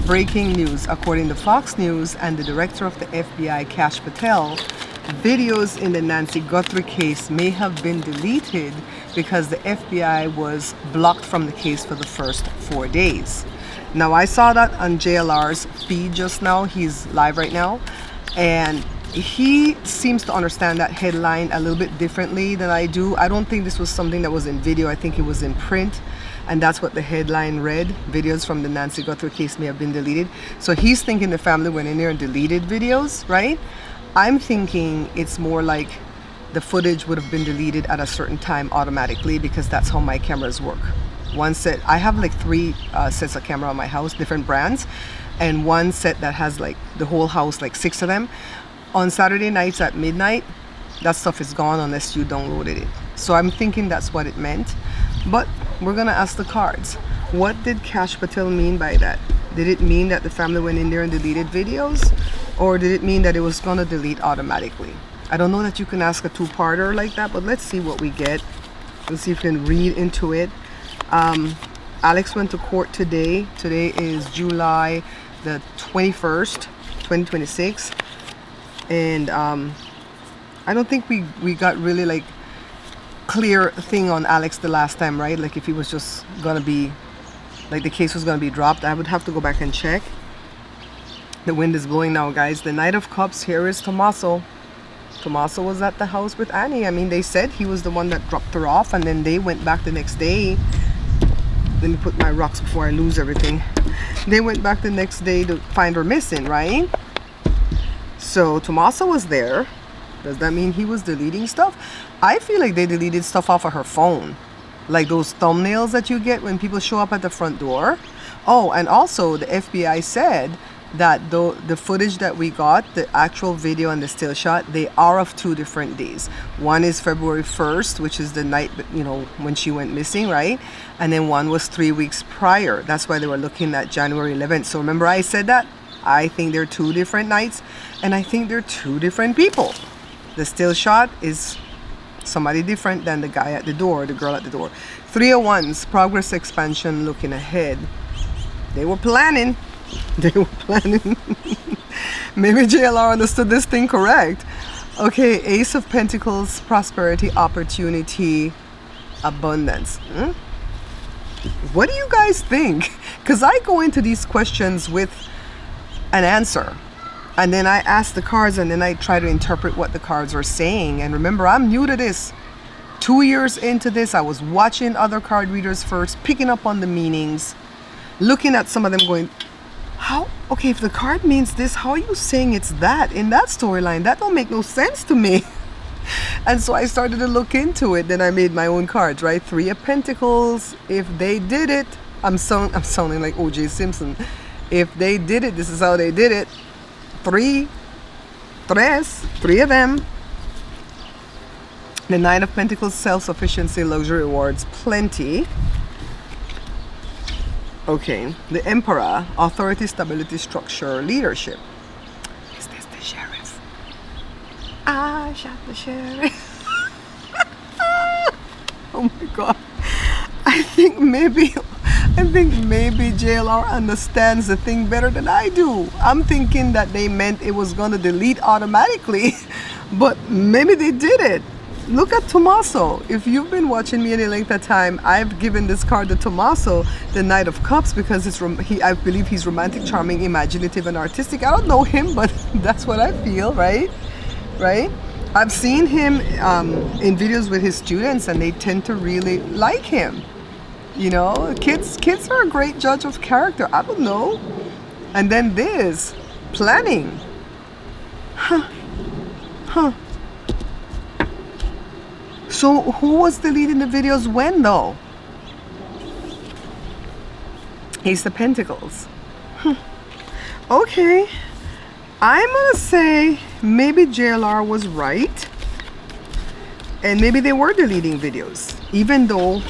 Breaking news. According to Fox News and the director of the FBI, Kash Patel, videos in the Nancy Guthrie case may have been deleted because the FBI was blocked from the case for the first 4 days. Now, I saw that on JLR's feed just now. He's live right now. And he seems to understand that headline a little bit differently than I do. I don't think this was something that was in video. I think it was in print. And that's what the headline read. Videos from the Nancy Guthrie case may have been deleted. So he's thinking the family went in there and deleted videos, right? I'm thinking it's more like the footage would have been deleted at a certain time automatically, because that's how my cameras work. One set, I have like 3 sets of camera on my house, different brands, and one set that has like the whole house, like 6 of them. On Saturday nights at midnight, that stuff is gone unless you downloaded it. So I'm thinking that's what it meant. But we're gonna ask the cards. What did Kash Patel mean by that? Did it mean that the family went in there and deleted videos? Or did it mean that it was gonna delete automatically? I don't know that you can ask a 2-parter like that, but let's see what we get. Let's see if we can read into it. Alex went to court today. Today is July the 21st, 2026. And I don't think we got really like clear thing on Alex the last time, right? Like if he was just gonna be, like the case was gonna be dropped. I would have to go back and check. The wind is blowing now, guys. The Knight of Cups, here is Tommaso. Tommaso was at the house with Annie. I mean, they said he was the one that dropped her off, and then they went back the next day. Let me put my rocks before I lose everything. They went back the next day to find her missing, right? So Tommaso was there. Does that mean he was deleting stuff? I feel like they deleted stuff off of her phone. Like those thumbnails that you get when people show up at the front door. Oh, and also the FBI said that the footage that we got, the actual video and the still shot, they are of 2 different days. One is February 1st, which is the night, you know, when she went missing, right? And then one was 3 weeks prior. That's why they were looking at January 11th. So remember I said that? I think they're 2 different nights, and I think they're 2 different people. The still shot is somebody different than the guy at the door, the girl at the door. 3 of Wands, progress, expansion, looking ahead. They were planning. They were planning. Maybe JLR understood this thing correct. Okay, Ace of Pentacles, prosperity, opportunity, abundance. What do you guys think? Because I go into these questions with an answer, and then I ask the cards, and then I try to interpret what the cards are saying. And remember, I'm new to this. 2 years into this, I was watching other card readers first, picking up on the meanings, looking at some of them going, how, okay, if the card means this, how are you saying it's that in that storyline? That don't make no sense to me. And so I started to look into it. Then I made my own cards, right? 3 of Pentacles. If they did it, I'm sounding like O.J. Simpson. If they did it, this is how they did it. 3 of them. The 9 of Pentacles, self-sufficiency, luxury, rewards, plenty. Okay, the Emperor, authority, stability, structure, leadership. Is this the sheriff? I shot the sheriff. Oh my God. I think maybe JLR understands the thing better than I do. I'm thinking that they meant it was going to delete automatically, but maybe they did it. Look at Tommaso. If you've been watching me any length of time, I've given this card to Tommaso, the Knight of Cups, because I believe he's romantic, charming, imaginative, and artistic. I don't know him, but that's what I feel, right? Right? I've seen him in videos with his students, and they tend to really like him. You know, kids are a great judge of character. I don't know. And then this, planning. Huh. So who was deleting the videos when though? Ace of Pentacles. Okay. I'm gonna say maybe JLR was right. And maybe they were deleting videos. Even though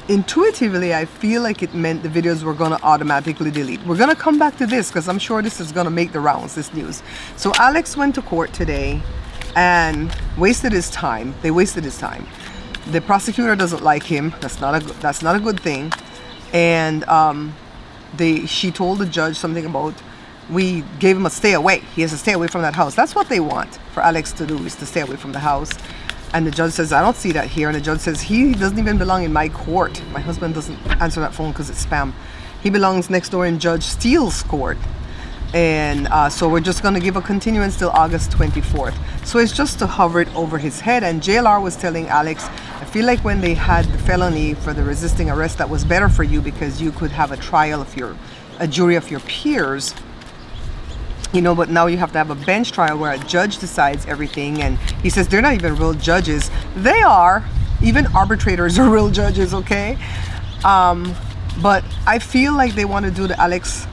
intuitively I feel like it meant the videos were gonna automatically delete. We're gonna come back to this because I'm sure this is gonna make the rounds, this news. So Alex went to court today and wasted his time. They wasted his time. The prosecutor doesn't like him. That's not a good thing. And she told the judge something about, we gave him a stay away. He has to stay away from that house. That's what they want for Alex to do, is to stay away from the house. And the judge says, I don't see that here. And the judge says, he doesn't even belong in my court. My husband doesn't answer that phone because it's spam. He belongs next door in Judge Steele's court. And so we're just going to give a continuance till August 24th. So it's just to hover it over his head. And JLR was telling Alex, I feel like when they had the felony for the resisting arrest, that was better for you because you could have a trial of a jury of your peers. You know, but now you have to have a bench trial where a judge decides everything. And he says they're not even real judges. They are. Even arbitrators are real judges, okay? But I feel like they want to do to Alex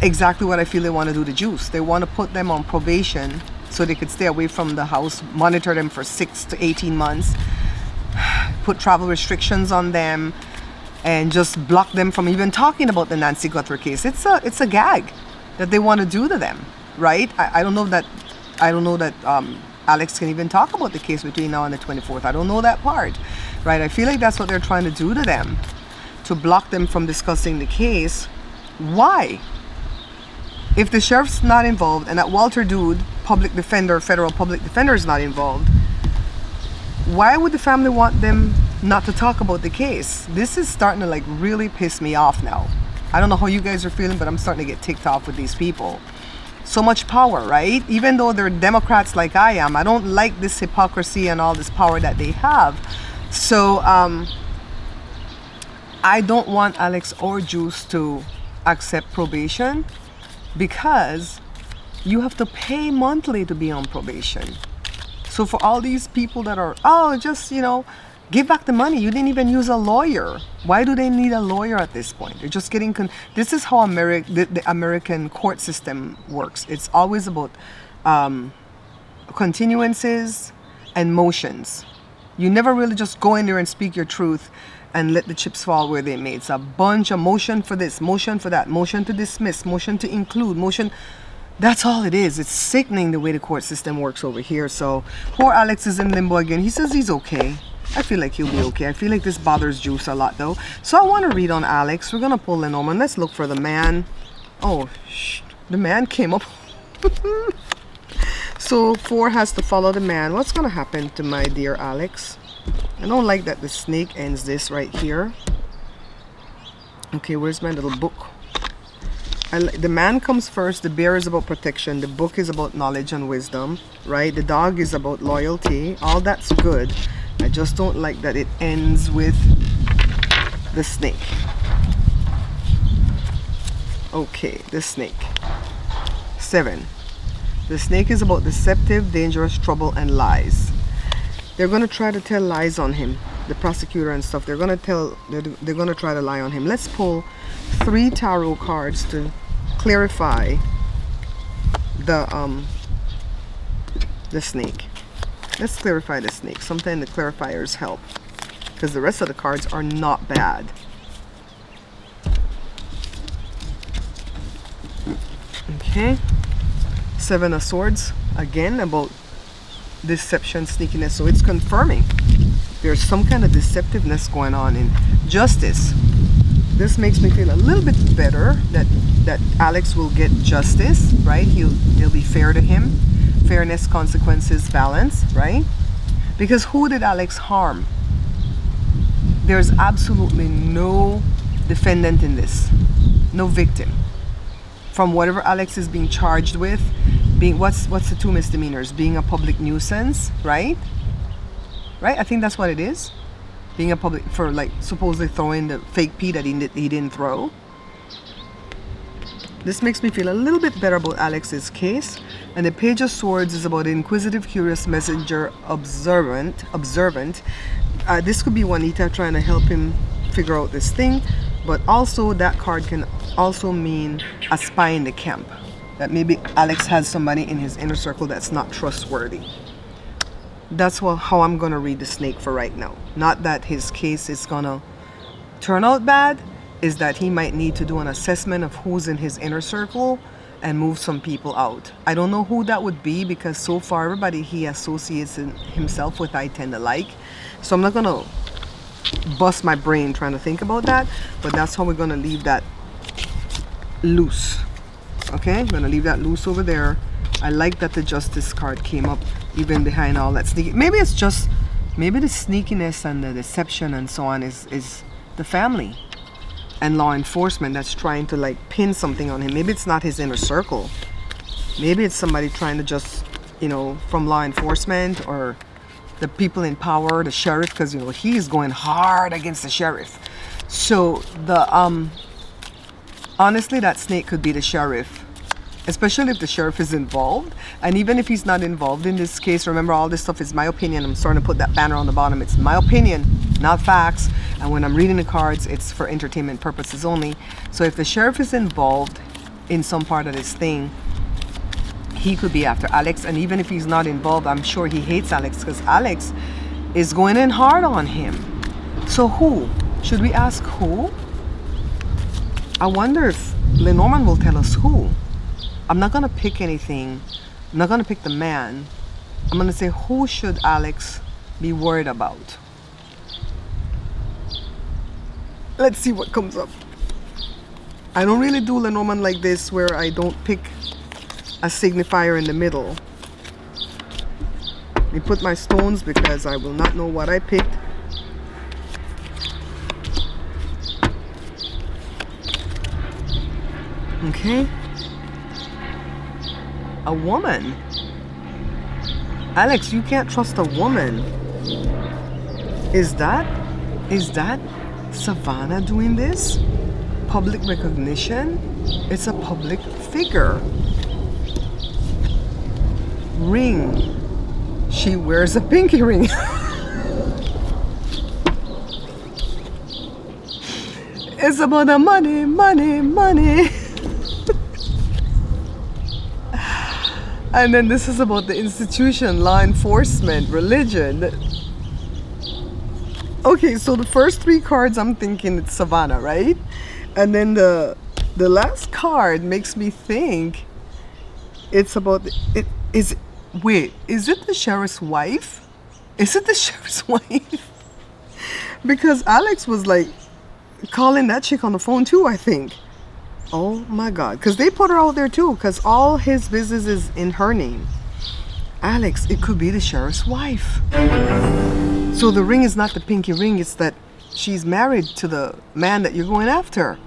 exactly what I feel they want to do to Juice. They want to put them on probation so they could stay away from the house, monitor them for 6 to 18 months, put travel restrictions on them, and just block them from even talking about the Nancy Guthrie case. It's a gag that they want to do to them, right? I don't know that Alex can even talk about the case between now and the 24th. I don't know that part, right? I feel like that's what they're trying to do to them, to block them from discussing the case. Why? If the sheriff's not involved and that Walter Dude, federal public defender is not involved, why would the family want them not to talk about the case? This is starting to like really piss me off now. I don't know how you guys are feeling, but I'm starting to get ticked off with these people. So much power, right? Even though they're Democrats like I am, I don't like this hypocrisy and all this power that they have. So I don't want Alex or Juice to accept probation because you have to pay monthly to be on probation. So for all these people that are, just, give back the money. You didn't even use a lawyer. Why do they need a lawyer at this point? They're just getting... This is how the American court system works. It's always about continuances and motions. You never really just go in there and speak your truth and let the chips fall where they may. It's a bunch of motion for this, motion for that, motion to dismiss, motion to include, motion... That's all it is. It's sickening the way the court system works over here. So poor Alex is in limbo again. He says he's okay. I feel like he'll be okay. I feel like this bothers Juice a lot though. So I want to read on Alex. We're going to pull Lenormand. Let's look for the man. Oh, the man came up. So 4 has to follow the man. What's going to happen to my dear Alex? I don't like that the snake ends this right here. Okay, where's my little book? The man comes first. The bear is about protection. The book is about knowledge and wisdom, right? The dog is about loyalty. All that's good. I just don't like that it ends with the snake. Okay, the snake. 7. The snake is about deceptive, dangerous, trouble, and lies. They're going to try to tell lies on him. The prosecutor and stuff. They're going to try to lie on him. Let's pull 3 tarot cards to clarify the snake. Let's clarify the snake. Sometimes the clarifiers help because the rest of the cards are not bad. Okay. 7 of Swords, again about deception, sneakiness. So it's confirming there's some kind of deceptiveness going on in justice. This makes me feel a little bit better that Alex will get justice, right? He'll be fair to him. Fairness, consequences, balance, right? Because who did Alex harm? There's absolutely no defendant in this. No victim. From whatever Alex is being charged with, being what's the 2 misdemeanors? Being a public nuisance, right? Right? I think that's what it is. Being a public, for like supposedly throwing the fake pee that he didn't throw. This makes me feel a little bit better about Alex's case. And the Page of Swords is about inquisitive, curious, messenger, observant. This could be Juanita trying to help him figure out this thing. But also that card can also mean a spy in the camp. That maybe Alex has somebody in his inner circle that's not trustworthy. That's how I'm going to read the snake for right now. Not that his case is going to turn out bad, is that he might need to do an assessment of who's in his inner circle and move some people out. I don't know who that would be because so far everybody he associates himself with I tend to like. So I'm not going to bust my brain trying to think about that, but that's how we're going to leave that loose. Okay, I'm gonna leave that loose over there. I like that the justice card came up even behind all that sneaky. Maybe it's just, maybe the sneakiness and the deception and so on is the family and law enforcement that's trying to like pin something on him. Maybe it's not his inner circle. Maybe it's somebody trying to just, you know, from law enforcement or the people in power, the sheriff, because, you know, he's going hard against the sheriff. So the honestly, that snake could be the sheriff, especially if the sheriff is involved. And even if he's not involved in this case, remember, all this stuff is my opinion. I'm starting to put that banner on the bottom. It's my opinion, not facts. And when I'm reading the cards, it's for entertainment purposes only. So if the sheriff is involved in some part of this thing, he could be after Alex. And even if he's not involved, I'm sure he hates Alex because Alex is going in hard on him. So who? Should we ask who? I wonder if Lenormand will tell us who. I'm not going to pick anything. I'm not going to pick the man. I'm going to say, who should Alex be worried about? Let's see what comes up. I don't really do Lenormand like this where I don't pick a signifier in the middle. I put my stones because I will not know what I picked. Okay. A woman. Alex, you can't trust a woman. Is that Savannah doing this? Public recognition? It's a public figure. Ring. She wears a pinky ring. It's about the money, money, money. And then this is about the institution, law enforcement, religion. Okay, so the first three cards, I'm thinking it's Savannah, right? And then the last card makes me think it's about wait, is it the sheriff's wife? Is it the sheriff's wife? Because Alex was like calling that chick on the phone too, I think. Oh my God, because they put her out there too, because all his business is in her name. Alex, it could be the sheriff's wife. So the ring is not the pinky ring, it's that she's married to the man that you're going after.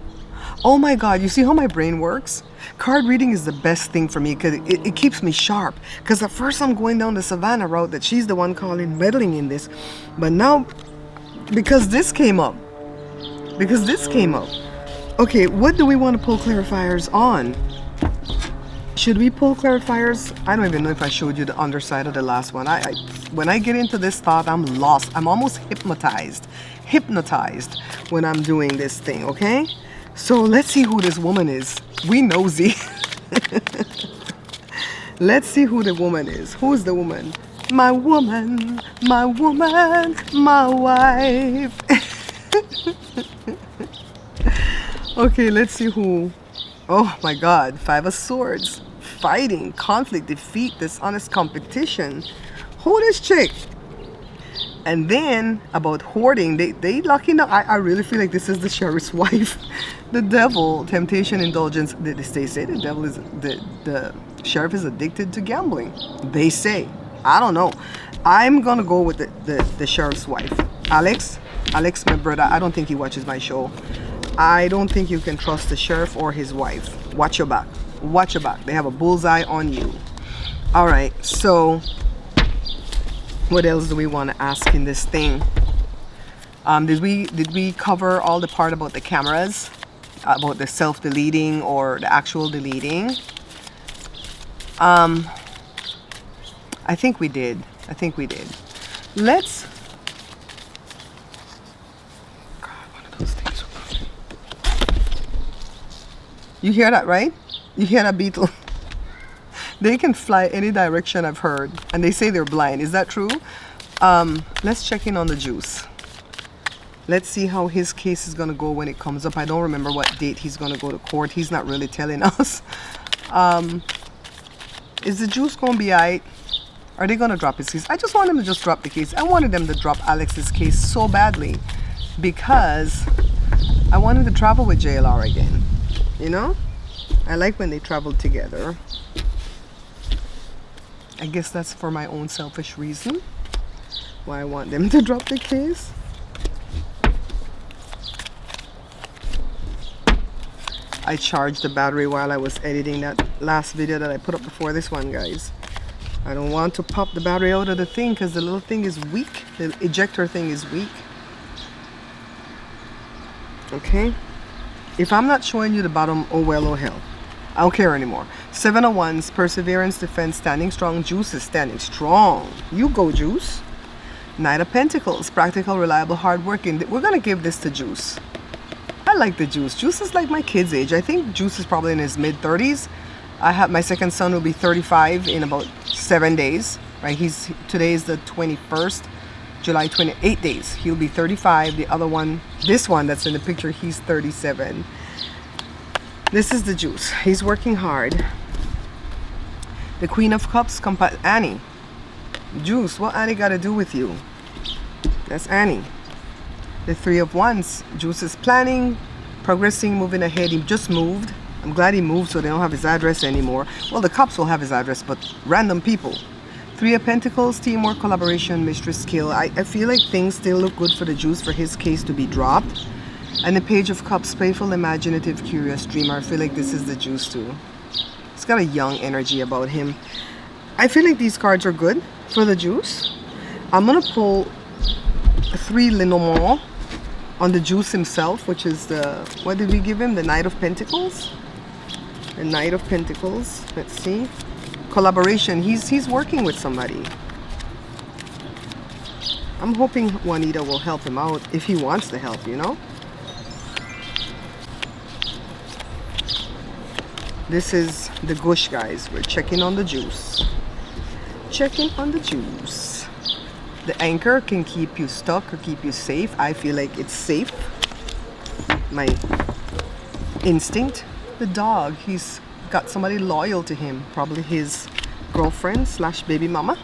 Oh my God, you see how my brain works? Card reading is the best thing for me because it keeps me sharp. Because at first I'm going down the Savannah route that she's the one calling, meddling in this. But now, because this came up. Okay, what do we want to pull clarifiers on? Should we pull clarifiers? I don't even know if I showed you the underside of the last one. When I get into this thought, I'm lost. I'm almost hypnotized when I'm doing this thing, okay? So let's see who this woman is. We nosy. Let's see who the woman is. Who's the woman? My woman, my woman, my wife. Okay, let's see who. Oh my God, 5 of Swords. Fighting, conflict, defeat, dishonest competition. Who this chick? And then about hoarding, they lucky now. I really feel like this is the sheriff's wife. The devil, temptation, indulgence. They say the devil is the sheriff is addicted to gambling. They say. I don't know. I'm gonna go with the sheriff's wife. Alex, my brother. I don't think he watches my show. I don't think you can trust the sheriff or his wife. Watch your back. Watch your back. They have a bullseye on you. All right. So what else do we want to ask in this thing? Did we cover all the part about the cameras, about the self-deleting or the actual deleting? I think we did. Let's. God, one of those things. You hear that, right? You hear that beetle? They can fly any direction, I've heard, and they say they're blind. Is that true? Let's check in on the juice. Let's see how his case is gonna go when it comes up. I don't remember what date he's gonna go to court. He's not really telling us. Is the juice gonna be alright? Are they gonna drop his case? I just want them to just drop the case. I wanted them to drop Alex's case so badly because I want him to travel with JLR again. You know? I like when they travel together. I guess that's for my own selfish reason why I want them to drop the case. I charged the battery while I was editing that last video that I put up before this one, guys. I don't want to pop the battery out of the thing because the little thing is weak. The ejector thing is weak. Okay. If I'm not showing you the bottom, oh well, oh hell. I don't care anymore. 7 of Wands, perseverance, defense, standing strong. Juice is standing strong. You go, Juice. Knight of Pentacles, practical, reliable, hardworking. We're going to give this to Juice. I like the Juice. Juice is like my kid's age. I think Juice is probably in his mid-30s. I have my second son will be 35 in about 7 days. Right? Today is the 21st. July 28 days. He'll be 35. The other one, this one that's in the picture, he's 37. This is the Juice. He's working hard. The Queen of Cups, Annie. Juice, what Annie got to do with you? That's Annie. The Three of Wands. Juice is planning, progressing, moving ahead. He just moved. I'm glad he moved so they don't have his address anymore. Well, the Cups will have his address, but random people. Three of Pentacles, teamwork, collaboration, mistress, skill. I feel like things still look good for the Juice for his case to be dropped. And the Page of Cups, playful, imaginative, curious, dreamer. I feel like this is the Juice too. He's got a young energy about him. I feel like these cards are good for the Juice. I'm going to pull 3 Lenormand on the Juice himself, which is the, what did we give him? The Knight of Pentacles. The Knight of Pentacles. Let's see. Collaboration. He's working with somebody. I'm hoping Juanita will help him out if he wants the help, you know. This is the Gush, guys. We're checking on the Juice. Checking on the Juice. The anchor can keep you stuck or keep you safe. I feel like it's safe. My instinct. The dog. He's got somebody loyal to him. Probably his girlfriend / baby mama.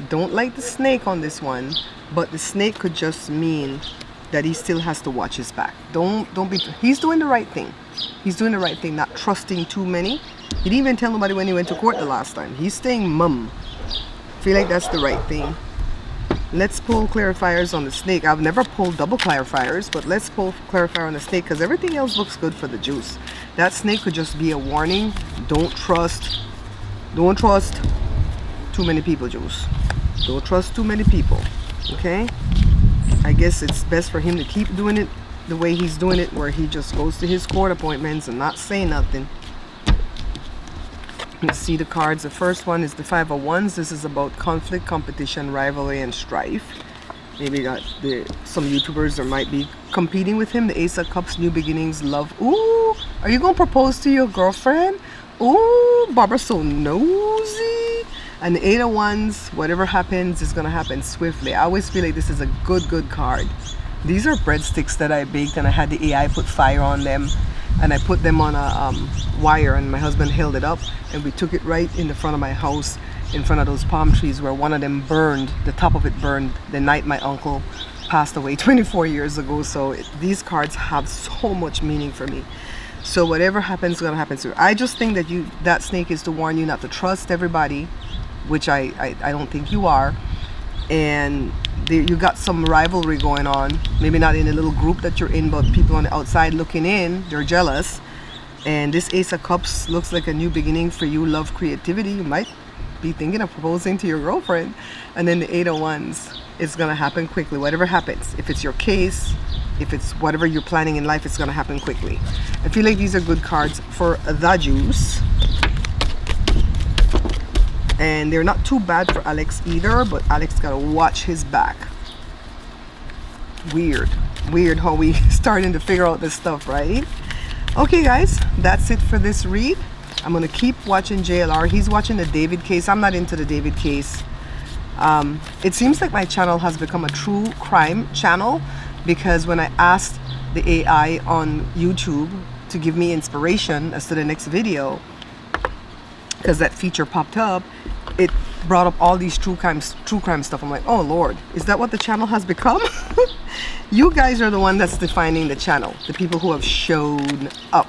Don't like the snake on this one. But the snake could just mean that he still has to watch his back. Don't be. He's doing the right thing. He's doing the right thing, not trusting too many. He didn't even tell nobody when he went to court the last time. He's staying mum. Feel like that's the right thing. Let's pull clarifiers on the snake. I've never pulled double clarifiers, but let's pull clarifier on the snake because everything else looks good for the Juice. That snake could just be a warning. Don't trust too many people, Juice. Don't trust too many people. Okay? I guess it's best for him to keep doing it the way he's doing it, where he just goes to his court appointments and not say nothing. Let's see the cards. The first one is the Five of Wands. This is about conflict, competition, rivalry, and strife. Maybe that some YouTubers there might be competing with him. The Ace of Cups, new beginnings, love. Ooh, are you gonna propose to your girlfriend? Ooh, Barbara's so nosy. And the Eight of Wands, whatever happens is gonna happen swiftly. I always feel like this is a good card. These are breadsticks that I baked and I had the AI put fire on them. And I put them on a wire and my husband held it up and we took it right in the front of my house, in front of those palm trees where one of them burned, the top of it burned the night my uncle passed away 24 years ago. So these cards have so much meaning for me. So whatever happens is gonna happen to you. I just think that that snake is to warn you not to trust everybody, which I don't think you are. And you got some rivalry going on, maybe not in a little group that you're in, but people on the outside looking in, they're jealous. And this Ace of Cups looks like a new beginning for you. Love, creativity. You might be thinking of proposing to your girlfriend. And then the Eight of Wands, it's gonna happen quickly, whatever happens. If it's your case, if it's whatever you're planning in life, it's gonna happen quickly. I feel like these are good cards for the Juice. And they're not too bad for Alex either, but Alex gotta watch his back. Weird how we starting to figure out this stuff, right? Okay guys, that's it for this read. I'm gonna keep watching JLR. He's watching the David case. I'm not into the David case. It seems like my channel has become a true crime channel because when I asked the AI on YouTube to give me inspiration as to the next video, because that feature popped up, it brought up all these true crime stuff. I'm like, oh Lord, is that what the channel has become? You guys are the one that's defining the channel, the people who have shown up.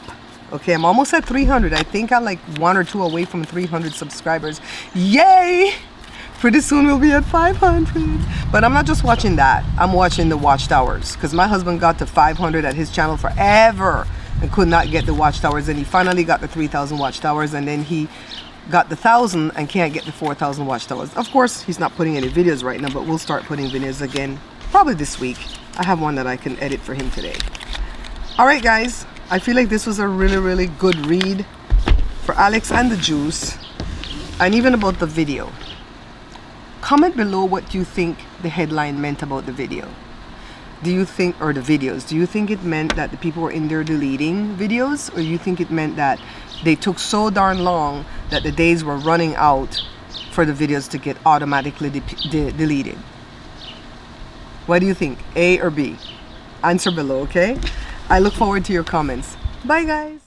Okay, I'm almost at 300. I think I'm like 1 or 2 away from 300 subscribers. Yay! Pretty soon we'll be at 500. But I'm not just watching that. I'm watching the watchtowers, because my husband got to 500 at his channel forever and could not get the watchtowers, and he finally got the 3,000 watchtowers, and then he got the 1,000 and can't get the 4,000 watchtowers. Of course, he's not putting any videos right now, but we'll start putting videos again probably this week. I have one that I can edit for him today. All right, guys, I feel like this was a really good read for Alex and the Juice, and even about the video. Comment below what you think the headline meant about the video. Do you think, or the videos, do you think it meant that the people were in there deleting videos, or you think it meant that they took so darn long that the days were running out for the videos to get automatically deleted? What do you think, A or B? Answer below, okay? I look forward to your comments. Bye, guys.